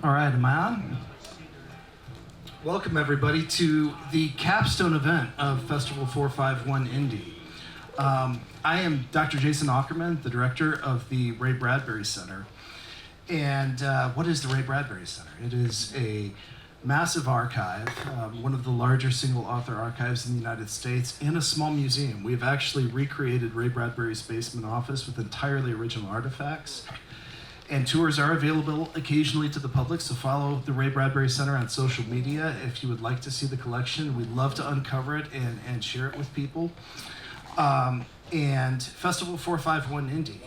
All right, am I on? Welcome everybody to the capstone event of Festival 451 Indy. I am Dr. Jason Ackerman, the director of the Ray Bradbury Center. And what is the Ray Bradbury Center? It is a massive archive, one of the larger single author archives in the United States, and a small museum. We've actually recreated Ray Bradbury's basement office with entirely original artifacts. And tours are available occasionally to the public, so follow the Ray Bradbury Center on social media if you would like to see the collection. We'd love to uncover it and share it with people. And Festival 451 Indy.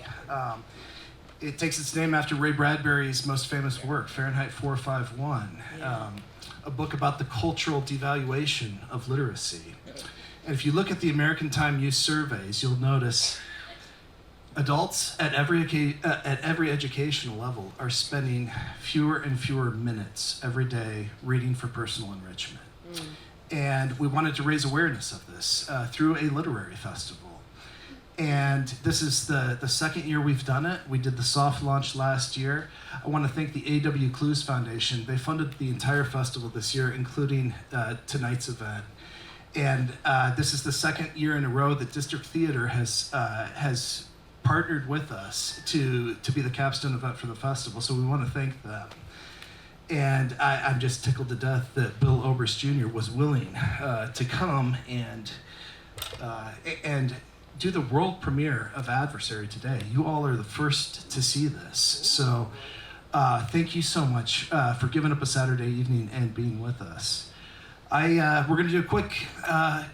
It takes its name after Ray Bradbury's most famous work, Fahrenheit 451, a book about the cultural devaluation of literacy. And if you look at the American Time Youth Surveys, you'll notice adults at every educational level are spending fewer and fewer minutes every day reading for personal enrichment. And we wanted to raise awareness of this through a literary festival. And this is the second year we've done it. We did the soft launch last year. I want to thank the A.W. Clues Foundation. They funded the entire festival this year, including tonight's event. And this is the second year in a row that District Theater has partnered with us to be the capstone event for the festival, so we want to thank them. And I'm just tickled to death that Bill Oberst Jr. was willing to come and do the world premiere of Adversary today. You all are the first to see this, so thank you so much for giving up a Saturday evening and being with us. We're going to do a quick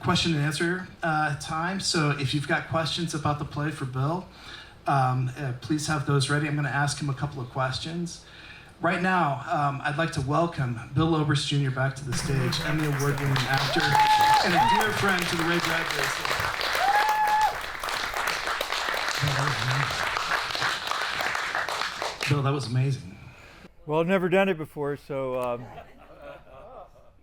question and answer time. So if you've got questions about the play for Bill, please have those ready. I'm going to ask him a couple of questions. Right now, I'd like to welcome Bill Oberst Jr. back to the stage, Emmy Award-winning actor and a dear friend to the Ray Bradbury Center. Bill, that was amazing. Well, I've never done it before, so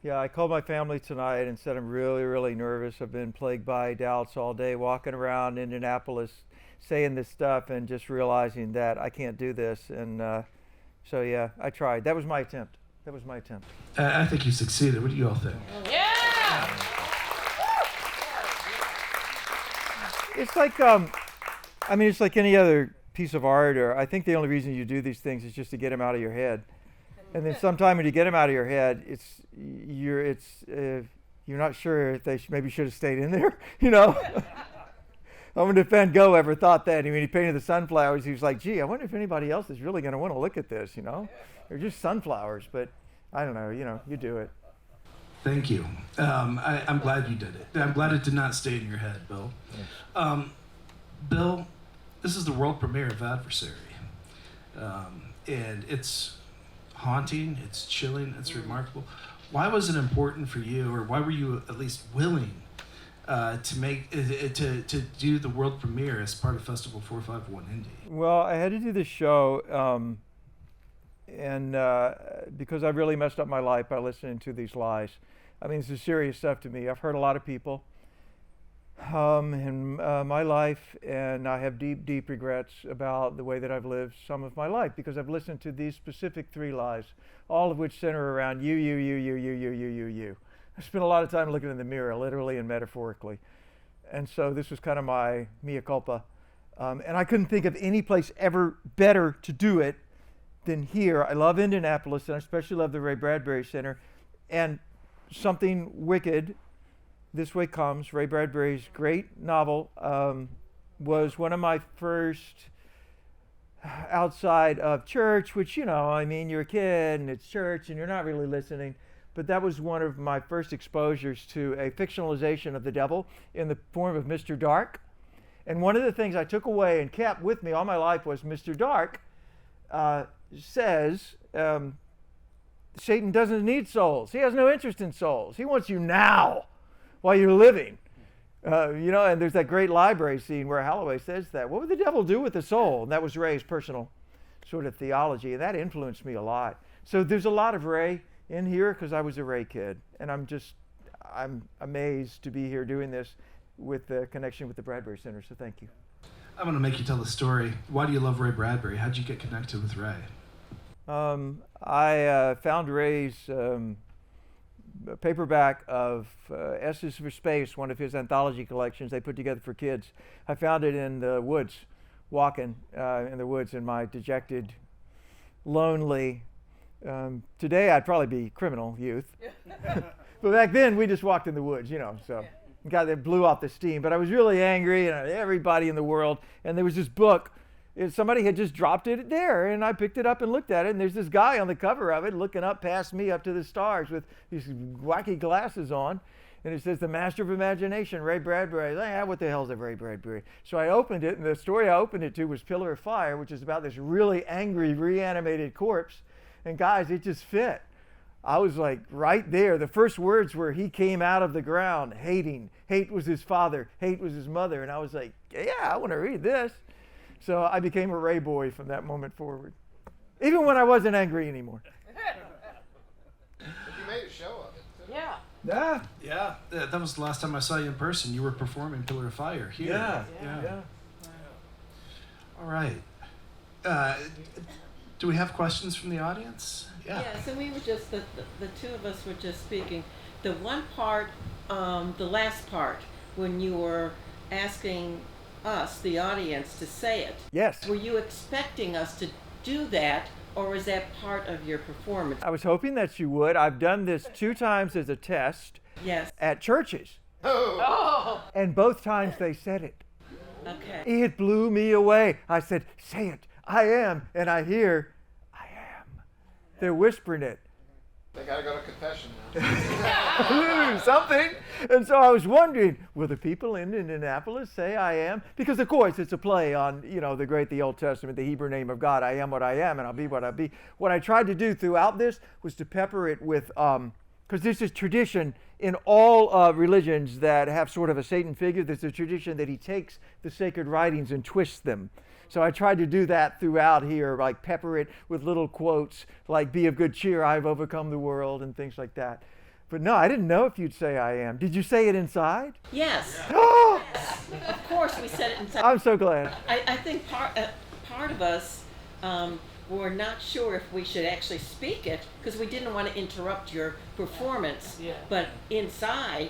yeah, I called my family tonight and said I'm really, really nervous. I've been plagued by doubts all day, walking around Indianapolis saying this stuff and just realizing that I can't do this. And so, yeah, I tried. That was my attempt. I think you succeeded. What do you all think? Yeah! It's like, it's like any other piece of art, or I think the only reason you do these things is just to get them out of your head. And then sometime when you get them out of your head, you're not sure if they maybe should have stayed in there, you know? I wonder if Van Gogh ever thought that. I mean, he painted the sunflowers. He was like, gee, I wonder if anybody else is really going to want to look at this, you know? They're just sunflowers, but I don't know, you do it. Thank you. I'm glad you did it. I'm glad it did not stay in your head, Bill. Bill, this is the world premiere of Adversary. And it's haunting, it's chilling, it's remarkable. Why was it important for you, or why were you at least willing to do the world premiere as part of Festival 451 Indy? Well, I had to do this show, and because I really messed up my life by listening to these lies. I mean, this is serious stuff to me. I've heard a lot of people in my life, and I have deep, deep regrets about the way that I've lived some of my life because I've listened to these specific 3 lies, all of which center around you. I spent a lot of time looking in the mirror, literally and metaphorically. And so this was kind of my mea culpa. And I couldn't think of any place ever better to do it than here. I love Indianapolis, and I especially love the Ray Bradbury Center. And something wicked, This Way Comes, Ray Bradbury's great novel, was one of my first outside of church, which, you're a kid and it's church and you're not really listening. But that was one of my first exposures to a fictionalization of the devil in the form of Mr. Dark. And one of the things I took away and kept with me all my life was Mr. Dark says Satan doesn't need souls. He has no interest in souls. He wants you now while you're living. And there's that great library scene where Holloway says that. What would the devil do with the soul? And that was Ray's personal sort of theology, and that influenced me a lot. So there's a lot of Ray in here because I was a Ray kid, and I'm amazed to be here doing this with the connection with the Bradbury Center, so thank you. I'm going to make you tell the story. Why do you love Ray Bradbury? How'd you get connected with Ray? I found Ray's paperback of S's for Space, one of his anthology collections they put together for kids. I found it in the woods, walking in the woods in my dejected, lonely, today I'd probably be criminal youth. But back then we just walked in the woods, so got that blew off the steam. But I was really angry, and everybody in the world, and there was this book. Somebody had just dropped it there, and I picked it up and looked at it, and there's this guy on the cover of it looking up past me up to the stars with these wacky glasses on, and it says, "The Master of Imagination, Ray Bradbury." What the hell's a Ray Bradbury? So I opened it, and the story I opened it to was Pillar of Fire, which is about this really angry, reanimated corpse. And guys, it just fit. I was like right there. The first words were, "He came out of the ground hating. Hate was his father. Hate was his mother." And I was like, yeah, I want to read this. So I became a Ray boy from that moment forward, even when I wasn't angry anymore. But you made a show of it, too. Yeah. Yeah, that was the last time I saw you in person. You were performing Pillar of Fire here. Yeah. All right. Do we have questions from the audience? Yeah, so we were just, the two of us were just speaking. The one part, the last part, when you were asking us, the audience, to say it. Yes. Were you expecting us to do that, or was that part of your performance? I was hoping that you would. I've done this 2 times as a test Yes. at churches, Oh! and both times they said it. Okay. It blew me away. I said, "Say it. I am." And I hear, "I am." They're whispering it. They gotta go to confession now. Something. And so I was wondering, will the people in Indianapolis say "I am"? Because of course it's a play on, the Old Testament, the Hebrew name of God. I am what I am, and I'll be what I be. What I tried to do throughout this was to pepper it with, because there's this tradition in all religions that have sort of a Satan figure. There's a tradition that he takes the sacred writings and twists them. So I tried to do that throughout here, like pepper it with little quotes like "Be of good cheer, I've overcome the world," and things like that. But no, I didn't know if you'd say "I am." Did you say it inside? Yes. Oh, Of course, we said it inside. I'm so glad. I think part of us were not sure if we should actually speak it, because we didn't want to interrupt your performance. Yeah. But inside,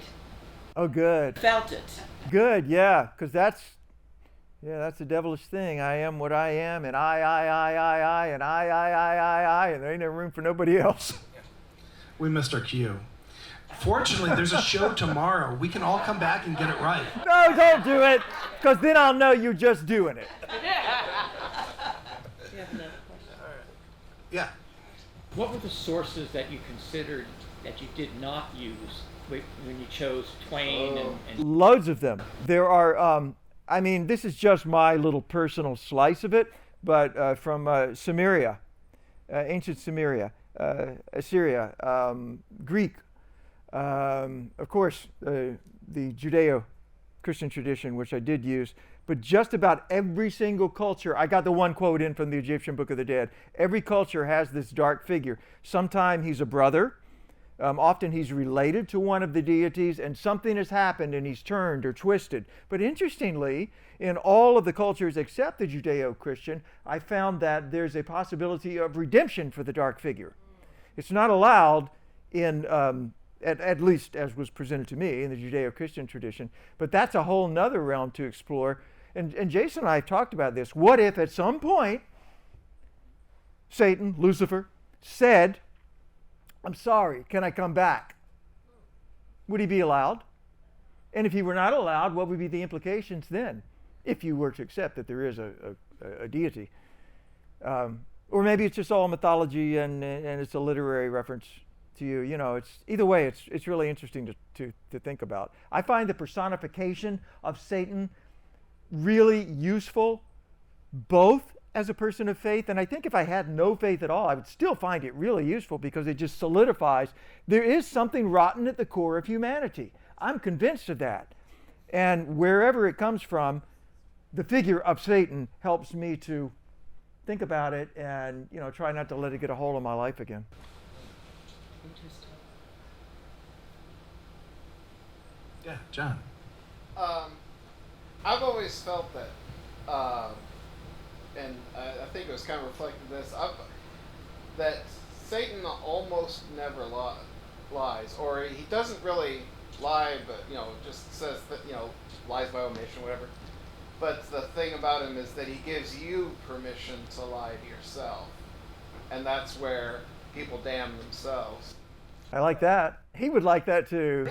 Oh, good. felt it. Good, yeah, because that's the devilish thing. I am what I am, and I, and I, and there ain't no room for nobody else. We missed our cue. Fortunately, there's a show tomorrow. We can all come back and get it right. No, don't do it, because then I'll know you're just doing it. You have another question? Yeah. What were the sources that you considered that you did not use when you chose Twain and Loads of them. There are, this is just my little personal slice of it, but from Sumeria, ancient Sumeria, Assyria, Greek, of course, the Judeo-Christian tradition, which I did use, but just about every single culture, I got the one quote in from the Egyptian Book of the Dead. Every culture has this dark figure. Sometimes he's a brother. Often he's related to one of the deities, and something has happened and he's turned or twisted. But interestingly, in all of the cultures except the Judeo-Christian, I found that there's a possibility of redemption for the dark figure. It's not allowed in, at least as was presented to me in the Judeo-Christian tradition, but that's a whole nother realm to explore. And Jason and I have talked about this. What if at some point Satan, Lucifer, said, "I'm sorry, can I come back?" Would he be allowed? And if he were not allowed, what would be the implications then, if you were to accept that there is a deity? Or maybe it's just all mythology and it's a literary reference to you. It's either way, it's really interesting to think about. I find the personification of Satan really useful, both as a person of faith, and I think if I had no faith at all, I would still find it really useful because it just solidifies there is something rotten at the core of humanity. I'm convinced of that. And wherever it comes from, the figure of Satan helps me to think about it and try not to let it get a hold of my life again. Interesting. Yeah, John. I've always felt that and I think it was kind of reflected in this, that Satan almost never lies, or he doesn't really lie, but just says that lies by omission, whatever. But the thing about him is that he gives you permission to lie to yourself, and that's where people damn themselves. I like that. He would like that too.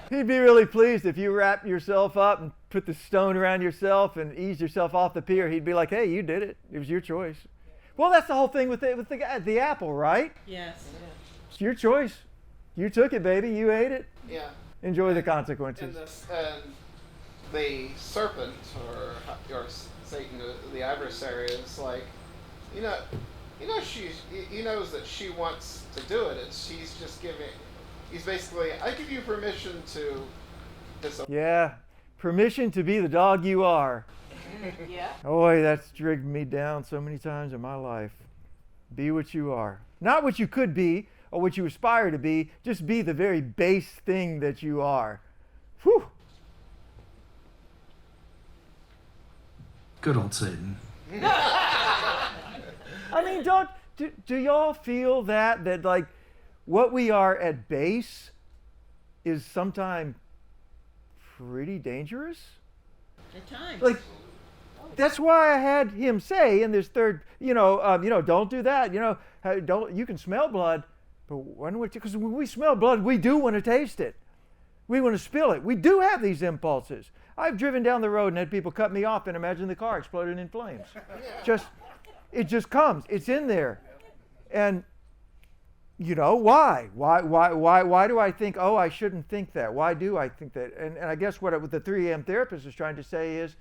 He'd be really pleased if you wrapped yourself up and put the stone around yourself and eased yourself off the pier. He'd be like, hey, you did it. It was your choice. Well, that's the whole thing with the apple, right? Yes. It's your choice. You took it, baby. You ate it. Yeah. Enjoy the consequences. And the serpent, or Satan, the adversary, is like, he knows that she wants to do it. He's basically, I give you permission to disobey. Yeah, permission to be the dog you are. Yeah. Boy, that's dragged me down so many times in my life. Be what you are. Not what you could be or what you aspire to be. Just be the very base thing that you are. Whew. Good old Satan. I mean, do y'all feel that like what we are at base is sometimes pretty dangerous? At times. Like, that's why I had him say in this third, don't do that. You can smell blood, but because when we smell blood, we do want to taste it. We want to spill it. We do have these impulses. I've driven down the road and had people cut me off and imagine the car exploding in flames. It just comes. It's in there. And why? Why do I think, oh, I shouldn't think that? Why do I think that? And I guess what the 3 a.m. therapist is trying to say is,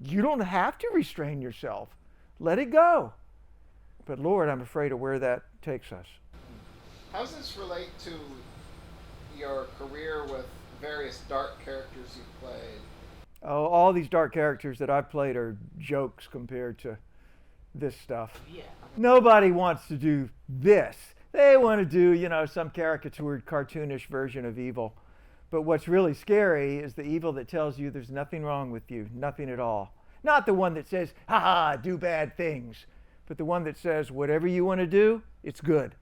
you don't have to restrain yourself. Let it go. But Lord, I'm afraid of where that takes us. How does this relate to your career with various dark characters you've played? Oh, all these dark characters that I've played are jokes compared to this stuff. Yeah. Nobody wants to do this. They want to do, some caricatured, cartoonish version of evil. But what's really scary is the evil that tells you there's nothing wrong with you, nothing at all. Not the one that says, do bad things. But the one that says, whatever you want to do, it's good.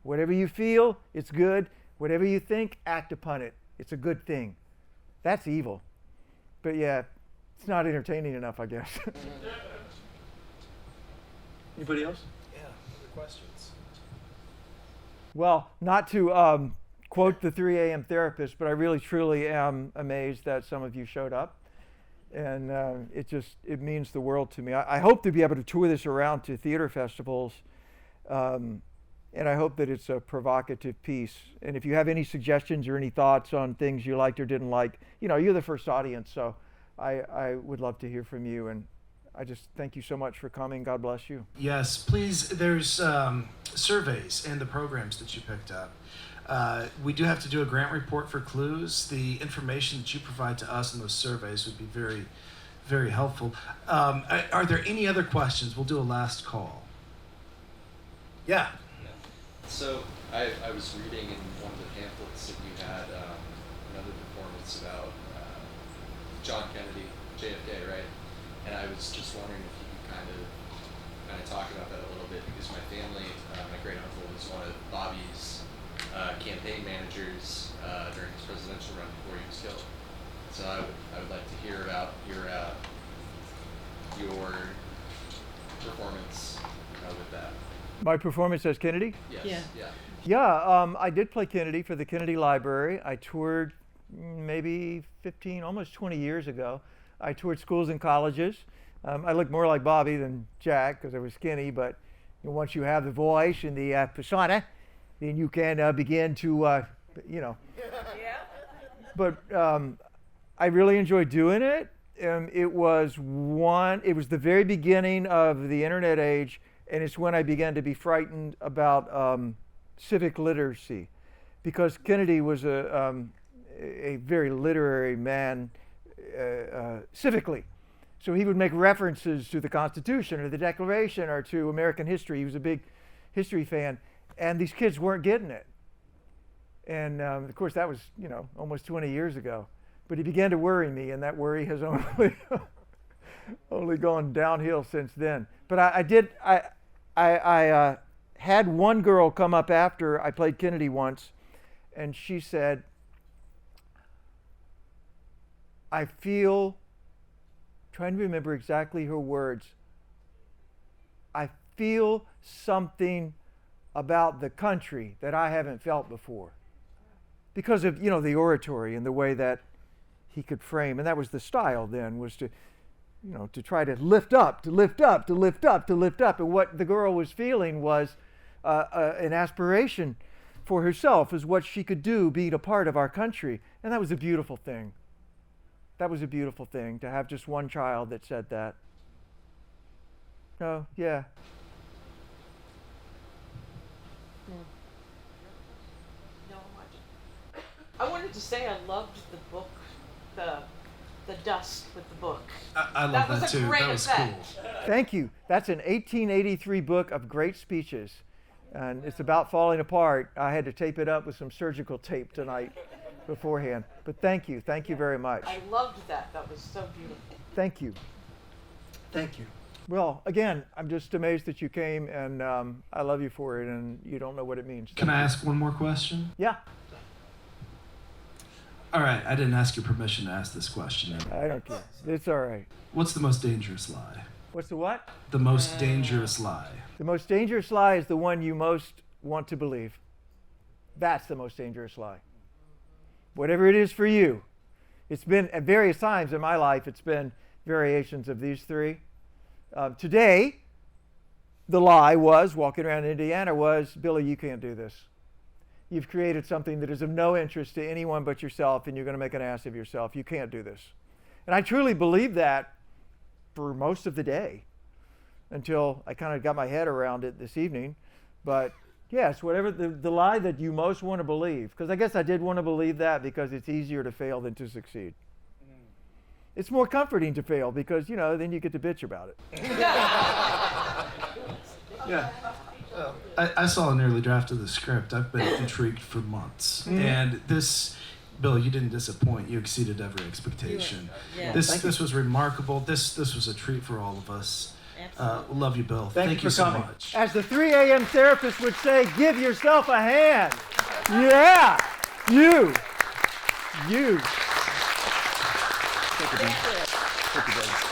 Whatever you feel, it's good. Whatever you think, act upon it. It's a good thing. That's evil. But yeah, it's not entertaining enough, I guess. Anybody else? Yeah, other questions? Well, not to quote the 3 a.m. therapist, but I really truly am amazed that some of you showed up. And it means the world to me. I hope to be able to tour this around to theater festivals. And I hope that it's a provocative piece. And if you have any suggestions or any thoughts on things you liked or didn't like, you're the first audience. So I would love to hear from you. And I just thank you so much for coming. God bless you. Yes, please. There's surveys and the programs that you picked up. We do have to do a grant report for Clues. The information that you provide to us in those surveys would be very, very helpful. Are there any other questions? We'll do a last call. Yeah. So I was reading in one of the pamphlets that you had another performance about John Kennedy, JFK, right? And I was just wondering if you could kind of talk about that a little bit, because my family, my great uncle was one of Bobby's campaign managers during his presidential run before he was killed. So I would like to hear about your performance with that. My performance as Kennedy? Yes. Yeah. Yeah, I did play Kennedy for the Kennedy Library. I toured maybe 15, almost 20 years ago. I toured schools and colleges. I looked more like Bobby than Jack because I was skinny, but once you have the voice and the persona, then you can begin to, Yeah. But I really enjoyed doing it. It was the very beginning of the internet age, and it's when I began to be frightened about civic literacy, because Kennedy was a very literary man civically. So he would make references to the Constitution or the Declaration or to American history. He was a big history fan, and these kids weren't getting it. And of course, that was almost 20 years ago. But he began to worry me, and that worry has only Only gone downhill since then. But I had one girl come up after I played Kennedy once, and she said, I feel, trying to remember exactly her words, I feel something about the country that I haven't felt before. Because of, the oratory and the way that he could frame, and that was the style then, was to try to lift up, to lift up, to lift up, to lift up. And what the girl was feeling was an aspiration for herself, is what she could do being a part of our country. And that was a beautiful thing. That was a beautiful thing, to have just one child that said that. Oh, yeah. I wanted to say I loved the book, the dust with the book. I love that was a too. great That was effect. cool. Thank you. That's an 1883 book of great speeches. And it's about falling apart. I had to tape it up with some surgical tape tonight beforehand. But thank you. Thank you very much. I loved that. That was so beautiful. Thank you. Thank you. Well, again, I'm just amazed that you came, and I love you for it, and you don't know what it means. Can I ask one more question? Yeah. All right, I didn't ask your permission to ask this question. I don't care. It's all right. What's the most dangerous lie? What's the what? The most dangerous lie. The most dangerous lie is the one you most want to believe. That's the most dangerous lie. Whatever it is for you. It's been, at various times in my life, it's been variations of these three. Today, the lie was, walking around Indiana, was, Billy, you can't do this. You've created something that is of no interest to anyone but yourself, and you're going to make an ass of yourself. You can't do this. And I truly believed that for most of the day, until I kind of got my head around it this evening. But yes, whatever the lie that you most want to believe, because I guess I did want to believe that because it's easier to fail than to succeed. It's more comforting to fail because, then you get to bitch about it. Yeah. I saw an early draft of the script. I've been intrigued for months. And this, Bill, you didn't disappoint. You exceeded every expectation. Yeah. This was remarkable. This was a treat for all of us. Absolutely. Love you, Bill. Thank you for so coming. much. As the 3 a.m. therapist would say, give yourself a hand. Yeah. You. That's it. Thank you, buddy.